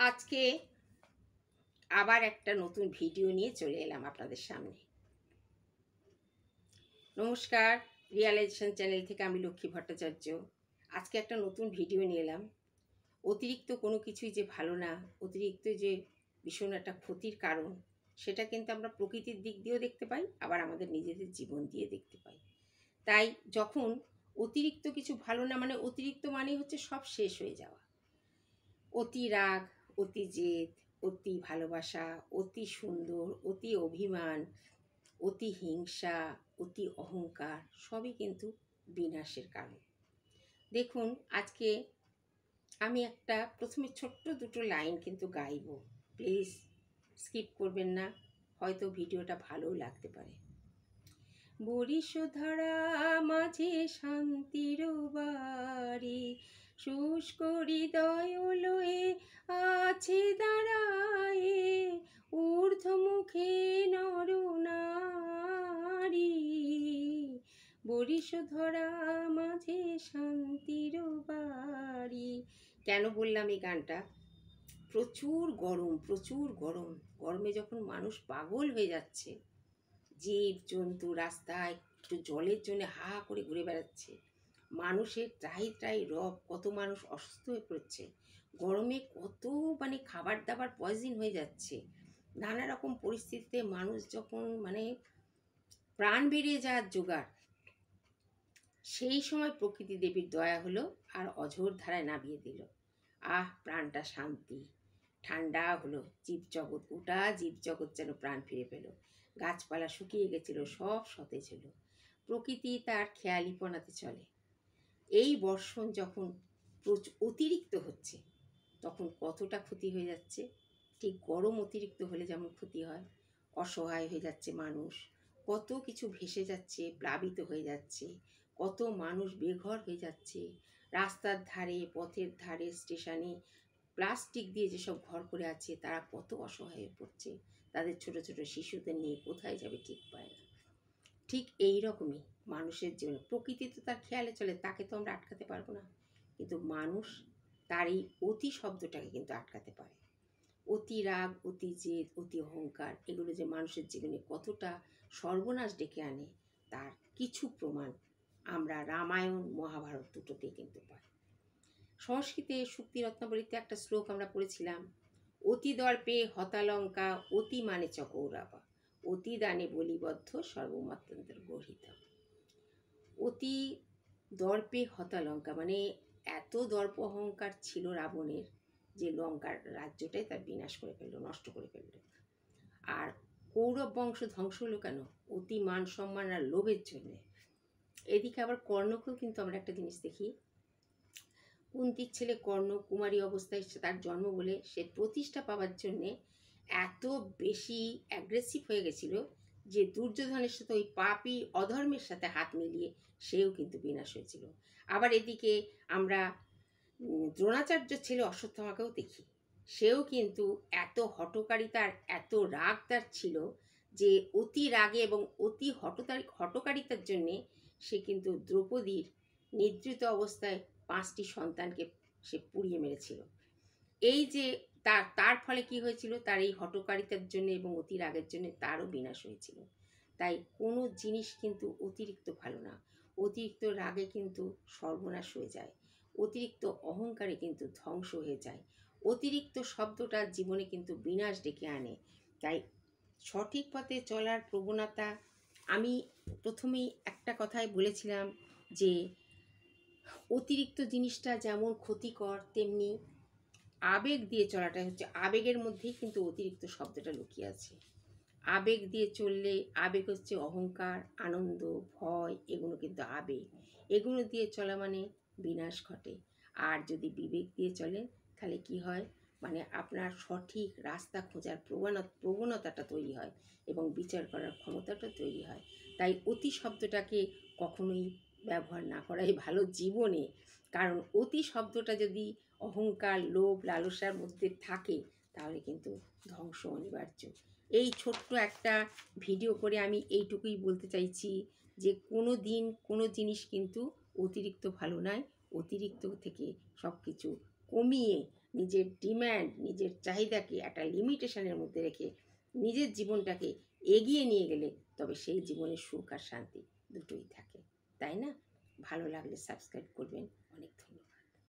আজকে আবার একটা নতুন ভিডিও নিয়ে চলে এলাম আপনাদের সামনে। নমস্কার, রিয়ালাইজেশন চ্যানেল থেকে আমি লক্ষ্মী ভট্টাচার্য। আজকে একটা নতুন ভিডিও নিয়ে এলাম। অতিরিক্ত কোনো কিছুই যে ভালো না, অতিরিক্ত যে ভীষণ একটা ক্ষতির কারণ, সেটা কিন্তু আমরা প্রকৃতির দিক দিয়েও দেখতে পাই, আবার আমাদের নিজেদের জীবন দিয়ে দেখতে পাই। তাই যখন অতিরিক্ত কিছু ভালো না, মানে অতিরিক্ত মানে হচ্ছে সব শেষ হয়ে যাওয়া। অতি রাগ, অতি জেদ, অতি ভালোবাসা, অতি সুন্দর, অতি অভিমান, অতি হিংসা, অতি অহংকার সবই কিন্তু বিনাশের কারণ। দেখুন, আজকে আমি একটা প্রথমে ছোট্ট দুটো লাইন কিন্তু গাইব। প্লিজ স্কিপ করবেন না, হয়তো ভিডিওটা ভালোও লাগতে পারে। বরিশধারা মাঝে শান্তির বাড়ি, শুষ্ক হৃদয় লয়ে আছে দাঁড়ায়ে, ঊর্ধ্বমুখে নরনারী। বরিশধারা মাঝে শান্তির বাড়ি। কেন বললাম এই গানটা? প্রচুর গরম, প্রচুর গরম। গরমে যখন মানুষ পাগল হয়ে যাচ্ছে, জীব জন্তু রাস্তায় একটু জলের জন্য হা হা করে ঘুরে বেড়াচ্ছে, মানুষের ত্রাহি ত্রাহি রব, কত মানুষ অসুস্থ হয়ে পড়ছে, গরমে কত খাবার দাবার পয়জন হয়ে যাচ্ছে, নানা রকম পরিস্থিতিতে মানুষ যখন প্রাণ বেরিয়ে যাওয়ার জোগাড়, সেই সময় প্রকৃতি দেবীর দয়া হলো আর অঝোর ধারায় নামিয়ে দিল। আহ, প্রাণটা শান্তি, ঠান্ডা হলো, জীবজগৎ, গোটা জীবজগৎ যেন প্রাণ ফিরে পেল। গাছপালা শুকিয়ে গেছিল, সব সতেজ হলো। প্রকৃতি তার খেয়ালিপনাতে চলে। এই বর্ষণ যখন অতিরিক্ত হচ্ছে, তখন কতটা ক্ষতি হয়ে যাচ্ছে। ঠিক গরম অতিরিক্ত হলে যেমন ক্ষতি হয়, অসহায় হয়ে যাচ্ছে মানুষ, কত কিছু ভেসে যাচ্ছে, প্লাবিত হয়ে যাচ্ছে, কত মানুষ বেঘর হয়ে যাচ্ছে। রাস্তার ধারে, পথের ধারে, স্টেশনে প্লাস্টিক দিয়ে যেসব ঘর করে আছে, তারা কত অসহায় হয়ে পড়ছে। তাদের ছোট ছোট শিশুদের নিয়ে কোথায় যাবে ঠিক পায় না। ঠিক এই রকমই মানুষের জীবনে, প্রকৃতি তো তার খেয়ালে চলে, তাকে তো আমরা আটকাতে পারবো না, কিন্তু মানুষ তার এই অতি শব্দটাকে কিন্তু আটকাতে পারে। অতি রাগ, অতি জেদ, অতি অহংকার, এগুলো যে মানুষের জীবনে কতটা সর্বনাশ ডেকে আনে, তার কিছু প্রমাণ আমরা রামায়ণ মহাভারত দুটোতেই কিন্তু পাই। সংস্কৃতে শুক্তি রত্নাবলীতে একটা শ্লোক আমরা পড়েছিলাম, অতি দর্পে হতালঙ্কা, অতি মানে চকৌরাবা, অতি দানে বলিবদ্ধ, সর্বমাত্রান্তর গর্হিত। অতি দর্পে হতালঙ্কা মানে এত দর্প অহংকার ছিল রাবণের, যে লঙ্কার রাজ্যটাই তার বিনাশ করে ফেললো, নষ্ট করে ফেললো। আর কৌরব বংশ ধ্বংস হলো কেন? অতি মান সম্মান আর লোভের জন্যে। এদিকে আবার কর্ণকেও কিন্তু আমরা একটা জিনিস দেখি, কুন্তির ছেলে কর্ণ কুমারী অবস্থায় তার জন্ম বলে সে প্রতিষ্ঠা পাওয়ার জন্যে এত বেশি অ্যাগ্রেসিভ হয়ে গেছিল যে দুর্যোধনের সাথে, ওই পাপী অধর্মের সাথে হাত মিলিয়ে সেও কিন্তু বিনাশ হয়েছিল। আবার এদিকে আমরা দ্রোণাচার্য ছেলে অশ্বত্থামাকেও দেখি, সেও কিন্তু এত হঠকারিতার, এত রাগ তার ছিল যে অতি রাগে এবং অতি হঠকারিতার জন্যে সে কিন্তু দ্রৌপদীর নিদ্রিত অবস্থায় 5টি সন্তানকে সে পুড়িয়ে মেরেছিল। এই যে তার ফলে কি হয়েছিল, তার এই হঠকারিতার জন্য এবং অতি রাগের জন্য তারও বিনাশ হয়েছিল। তাই কোনো জিনিস কিন্তু অতিরিক্ত ভালো না। অতিরিক্ত রাগে কিন্তু সর্বনাশ হয়ে যায়, অতিরিক্ত অহংকারে কিন্তু ধ্বংস হয়ে যায়, অতিরিক্ত শব্দটা জীবনে কিন্তু বিনাশ ডেকে আনে। তাই সঠিক পথে চলার প্রবণতা, আমি প্রথমেই একটা কথাই বলেছিলাম যে অতিরিক্ত জিনিসটা যেমন ক্ষতিকর, তেমনি আবেগ দিয়ে চলাটা হচ্ছে, আবেগের মধ্যেই কিন্তু অতিরিক্ত শব্দটা লুকিয়ে আছে। আবেগ দিয়ে চললে, আবেগ হচ্ছে অহংকার, আনন্দ, ভয়, এগুলো কিন্তু আবেগ। এগুলো দিয়ে চলা মানে বিনাশ ঘটে। আর যদি বিবেক দিয়ে চলেন, তাহলে কি হয়, আপনার সঠিক রাস্তা খোঁজার প্রবণতাটা তৈরি হয় এবং বিচার করার ক্ষমতাটা তৈরি হয়। তাই অতি শব্দটাকে কখনোই ব্যবহার না করাই ভালো জীবনে। কারণ অতি শব্দটা যদি অহংকার, লোভ, লালসার মধ্যে থাকে, তাহলে কিন্তু ধ্বংস অনিবার্য। এই ছোট্ট একটা ভিডিও করে আমি এইটুকুই বলতে চাইছি যে কোনো দিন কোনো জিনিস কিন্তু অতিরিক্ত ভালো নয়। অতিরিক্ত থেকে সব কিছু কমিয়ে নিজের ডিম্যান্ড, নিজের চাহিদাকে একটা লিমিটেশনের মধ্যে রেখে নিজের জীবনটাকে এগিয়ে নিয়ে গেলে তবে সেই জীবনে সুখ আর শান্তি দুটোই থাকে, তাই না? ভালো লাগলে সাবস্ক্রাইব করবেন।